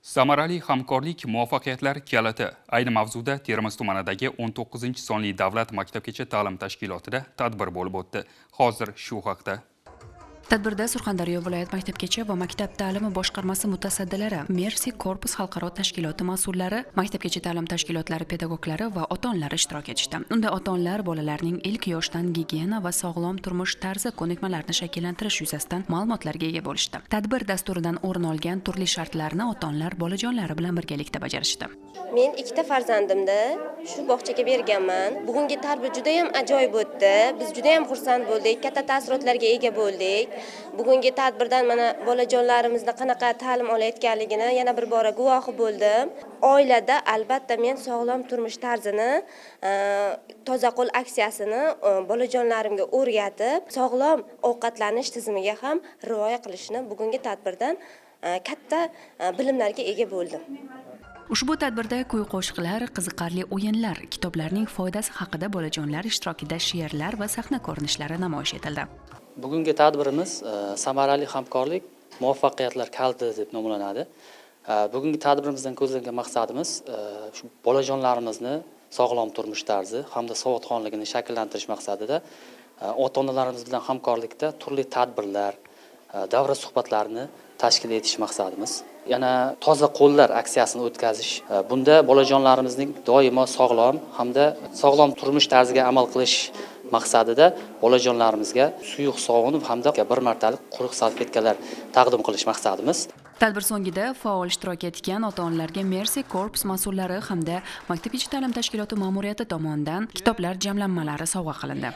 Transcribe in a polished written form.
Samarali hamkorlik muvaffaqiyatlar kaliti. Ayni mavzuda Termiz tumanidagi 19-sonli davlat maktabgacha ta'lim tashkilotida tadbir bo'lib o'tdi. Hozir shu haqda. Tadbirda Surxondaryo viloyat maktabgacha va maktab ta'limi boshqarmasi mutasaddilari, Mercy Korpus xalqaro tashkiloti mas'ullari, maktabgacha ta'lim tashkilotlari pedagoglari va ota-onalari ishtirok etishdi. Unda ota-onalar bolalarning ilk yoshdan gigiyena va sog'lom turmush tarzi ko'nikmalarini shakllantirish yuzasidan ma'lumotlarga ega bo'lishdi. Tadbir dasturidan o'rin olgan turli shartlarni ota-onalar bolajonlari bilan birgalikda bajarishdi. Men ikkita farzandimni shu bog'chaga berganman. Bugungi tadbir juda ham ajoyib o'tdi. Biz juda ham xursand bo'ldik, katta taassurotlarga ega bo'ldik. Bugungi tadbirdan mana bolajonlarimizni qanaqa ta'lim olayotganligini yana bir bora guvohi bo'ldim. Oilada albatta men sog'lom turmush tarzini, toza qo'l aksiyasini bolajonlarimga o'rgatib, sog'lom ovqatlanish tizimiga ham rioya qilishni bugungi tadbirdan katta bilimlarga ega bo'ldim. Ushbu tadbirda kuy-qo'shiqlar, qiziqarli o'yinlar, kitoblarning foydasi haqida bolajonlar ishtirokida she'rlar va sahna ko'rinishlari namoyish etildi. Bugungi tadbirimiz samarali hamkorlik muvaffaqiyatlar kaliti deb nomlanadi. Bugungi tadbirimizdan ko'zlangan maqsadimiz shu bolajonlarimizni sog'lom turmush tarzi hamda savodxonligini shakllantirish maqsadida ota-onalarimiz bilan hamkorlikda turli tadbirlar, davra suhbatlarini tashkil etish maqsadimiz. Yana toza qo'llar aksiyasini o'tkazish. Bunda bolajonlarimizning doimo sog'lom hamda sog'lom turmush tarziga amal qilish maqsadida bolajonlarimizga suyuq sovun hamda bir martalik quruq salfetkalar taqdim qilish maqsadimiz. Tadbir so'ngida faol ishtirok etgan ota-onalarga Mercy Korpus mas'ullari hamda maktabgacha ta'lim tashkiloti ma'muriyati tomonidan kitoblar jamlanmalari sovg'a qilindi.